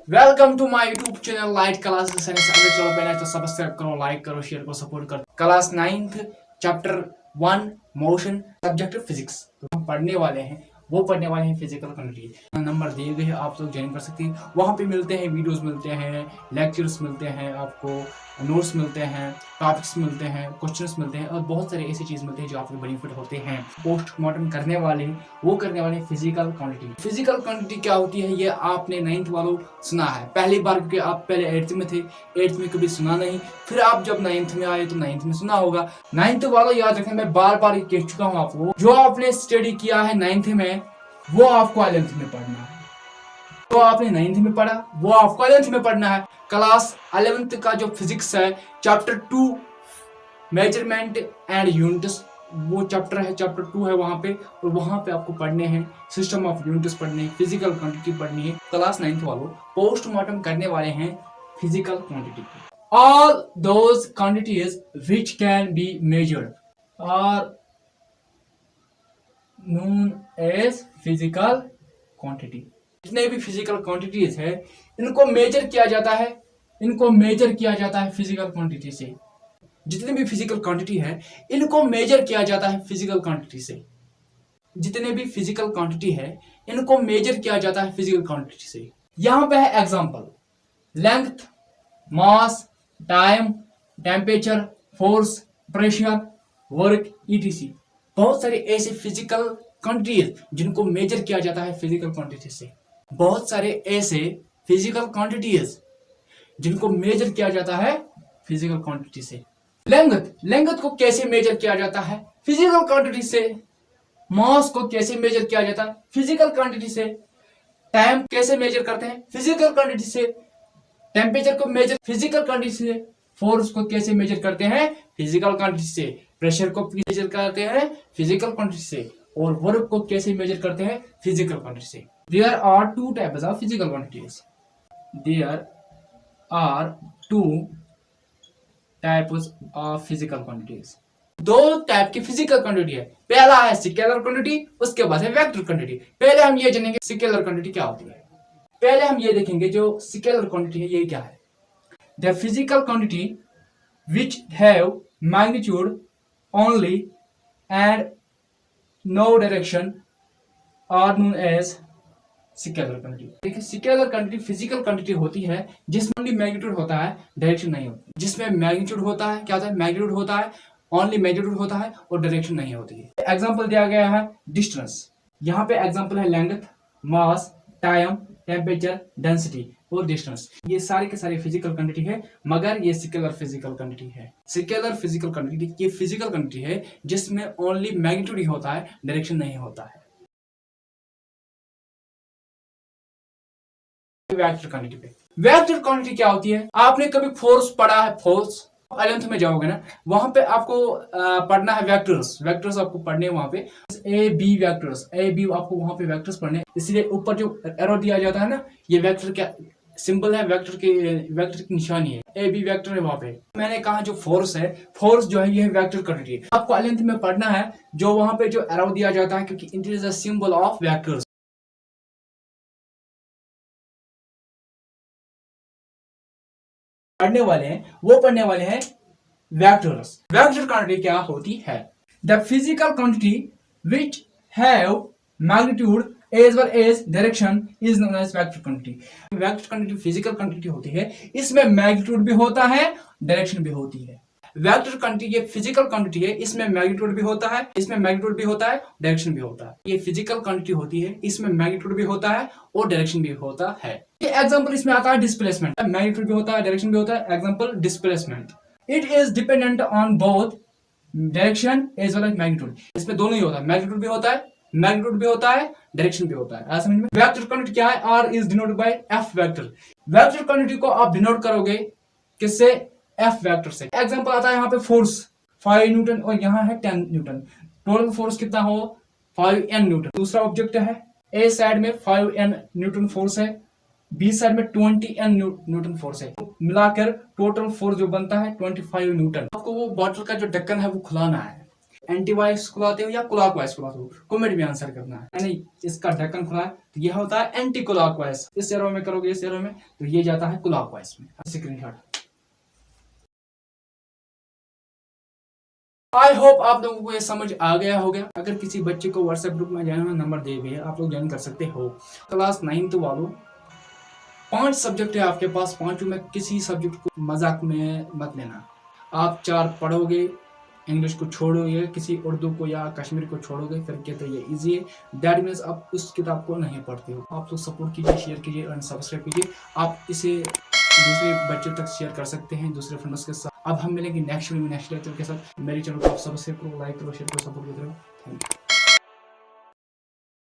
Welcome to my YouTube channel light class science. अगर चलो पहले तो सब्सक्राइब करो, लाइक करो, शेयर करो, सपोर्ट करो। Class 9th chapter 1 motion subject physics तो हम पढ़ने वाले हैं। वो पढ़ने वाले हैं फिजिकल क्वांटिटी। नंबर दिए गए हैं, आप लोग ज्वाइन कर सकते हैं। वहाँ पे मिलते हैं, वीडियोस मिलते हैं, लेक्चर्स मिलते हैं, आपको नोट्स मिलते हैं, टॉपिक्स मिलते हैं, क्वेश्चंस मिलते हैं और बहुत सारे ऐसी चीज़ मिलते हैं जो आपको बेनिफिट होते हैं। पोस्टमार्टम करने वाले हैं, वो करने वाले हैं फिजिकल क्वांटिटी। फिजिकल क्वांटिटी क्या होती है ये आपने 9th वालों सुना है पहली बार, क्योंकि आप पहले 8th में थे, 8th में कभी सुना नहीं। फिर आप जब 9th में आए तो 9th में सुना होगा। 9th वालों याद रखें, मैं बार बार कह चुका हूँ आपको, जो आपने स्टडी किया है 9th में वो आपको 11th में पढ़ना है। तो आपने 9th में पढ़ा वो आपको 11th में पढ़ना है। क्लास 11th का जो फिजिक्स है चैप्टर 2 मेजरमेंट एंड यूनिट्स, वो चैप्टर है, चैप्टर 2 है वहां पे। और वहां पे आपको पढ़ने हैं सिस्टम ऑफ यूनिट्स पढ़ने हैं, फिजिकल क्वांटिटी पढ़नी है। क्लास 9th वालों पोस्टमार्टम करने वाले हैं physical quantity. All those quantities which can be measured are known as physical quantity. जितने भी फिजिकल क्वांटिटीज है इनको मेजर किया जाता है, इनको मेजर किया जाता है फिजिकल क्वांटिटी से। जितने भी फिजिकल क्वांटिटी है इनको मेजर किया जाता है फिजिकल क्वांटिटी से। जितने भी फिजिकल क्वांटिटी है इनको मेजर किया जाता है फिजिकल क्वांटिटी से। यहां पे है example: length, mass, time, temperature, force, pressure, work, ETC. बहुत सारे ऐसे फिजिकल क्वांटिटीज जिनको मेजर किया जाता है फिजिकल क्वांटिटी से। बहुत सारे ऐसे फिजिकल क्वांटिटीज जिनको मेजर किया जाता है फिजिकल क्वांटिटी से। लेंथ को कैसे मेजर किया जाता है? फिजिकल क्वांटिटी से। मास को कैसे मेजर किया जाता है? फिजिकल क्वांटिटी से। टाइम कैसे मेजर करते हैं? फिजिकल क्वांटिटी से। टेम्परेचर को मेजर फिजिकल क्वांटिटी से। फोर्स को कैसे मेजर करते हैं? फिजिकल क्वांटिटी से। प्रेशर को मेजर करते हैं फिजिकल क्वांटिटी से। और वर्क को कैसे मेजर करते हैं? फिजिकल क्वांटिटी से। There are two types of physical quantities. There are two types of physical quantities. दो टाइप की फिजिकल क्वांटिटी है। पहला है स्केलर क्वांटिटी, उसके बाद है वेक्टर क्वांटिटी। पहले हम ये जानेंगे स्केलर क्वांटिटी क्या होती है। पहले हम ये देखेंगे जो स्केलर क्वांटिटी है ये क्या है। The physical quantity which have magnitude only and no direction are known as scalar quantity. देखिए स्केलर क्वांटिटी फिजिकल क्वांटिटी होती है जिसमें ओनली मैग्नीट्यूड होता है, डायरेक्शन नहीं होती। जिसमें मैग्नीट्यूड होता है, क्या होता है? मैग्नीट्यूड होता है, ओनली मैग्नीट्यूड होता है और डायरेक्शन नहीं होती है। एग्जांपल दिया गया है डिस्टेंस। यहाँ पे एग्जांपल है length, mass, time, temperature, density और डिस्टेंस। ये सारे के सारे फिजिकल क्वांटिटी है, मगर ये स्केलर फिजिकल क्वांटिटी है। स्केलर फिजिकल क्वांटिटी ये फिजिकल क्वांटिटी है जिसमें ओनली मैग्नीट्यूड ही होता है, डायरेक्शन नहीं होता है। वेक्टर क्वांटिटी पे, वेक्टर क्वांटिटी क्या होती है? आपने कभी फोर्स पढ़ा है? फोर्स 11th में जाओगे ना, वहां पे आपको पढ़ना है वेक्टर्स। वेक्टर्स आपको पढ़ने हैं वहां पे, A B vectors, A B आपको वहां पे वेक्टर्स पढ़ने। इसलिए ऊपर जो एरो दिया जाता है ना, ये वेक्टर क्या सिंबल है, वेक्टर की निशानी है, ए बी वेक्टर है वहां पे। मैंने कहा जो फोर्स है, फोर्स जो है ये है वेक्टर क्वांटिटी है। आपको 11th में पढ़ना है जो वहां पे जो एरो दिया जाता है, क्योंकि it is a symbol of vectors. पढ़ने वाले हैं वो पढ़ने वाले हैं वेक्टर्स। वेक्टर क्वांटिटी क्या होती है? The physical quantity which have magnitude as well as direction is known as vector quantity. Vector quantity physical quantity होती है, इसमें मैग्नीट्यूड भी होता है, डायरेक्शन भी होती है। वेक्टर क्वांटिटी ये फिजिकल क्वांटिटी है, इसमें मैग्नीट्यूड भी होता है, इसमें मैग्नीट्यूड भी होता है, डायरेक्शन भी होता है। ये फिजिकल क्वांटिटी होती है, इसमें मैग्नीट्यूड भी होता है और डायरेक्शन भी होता है। ये एग्जांपल इसमें आता है डिस्प्लेसमेंट। मैग्नीट्यूड भी होता है, डायरेक्शन भी होता है। Example displacement, it is dependent on both direction as well as magnitude. इसमें दोनों ही होता है, मैग्नीट्यूड भी होता है, मैग्नीट्यूड भी होता है, डायरेक्शन भी होता है। समझ में? वेक्टर क्वांटिटी क्या है? R is denoted by F vector. Vector quantity को आप डिनोट करोगे किससे? एफ वेक्टर से। एग्जांपल आता है यहाँ पे फोर्स 5 न्यूटन और यहाँ है 10 न्यूटन। टोटल फोर्स कितना हो? 5n Newton. दूसरा ऑब्जेक्ट है, ए साइड में 5n न्यूटन फोर्स है, बी साइड में 20n न्यूटन फोर्स है। मिलाकर टोटल फोर्स जो बनता है 25 न्यूटन। आपको वो बॉटल का जो ढक्कन है वो खुलाना है। एंटी वाइज खुलाते हो या क्लॉकवाइज खुलाते हो, कमेंट में आंसर करना है। यानी इसका ढक्कन खुला है तो यह होता है एंटी क्लॉकवाइज, इस एरो में करोगे इस एरो में तो ये जाता है क्लॉकवाइज में। स्क्रीनशॉट। आई होप आप लोगों को ये समझ आ गया होगा। अगर किसी बच्चे को व्हाट्सएप ग्रुप में ज्वाइन होना, नंबर दिए हुए आप लोग ज्वाइन कर सकते हो। क्लास 9th वालों 5 सब्जेक्ट है आपके पास, पांचों में किसी सब्जेक्ट को मजाक में मत लेना। आप 4 पढ़ोगे, इंग्लिश को छोड़ोगे, किसी उर्दू को या कश्मीरी को छोड़ोगे, फिर कहते हैं ये इजी है, दैट मीन्स आप उस किताब को नहीं पढ़ते हो। आप लोग सपोर्ट कीजिए, शेयर कीजिए और सब्सक्राइब कीजिए। आप इसे दूसरे बच्चों तक शेयर कर सकते हैं, दूसरे फ्रेंड्स के साथ। अब हम मिलेंगे नेक्स्ट वीडियो में नेक्स्ट लेक्चर के साथ। मेरे चैनल को आप सब्सक्राइब करो, लाइक करो, शेयर करो, सपोर्ट करो। Thank you.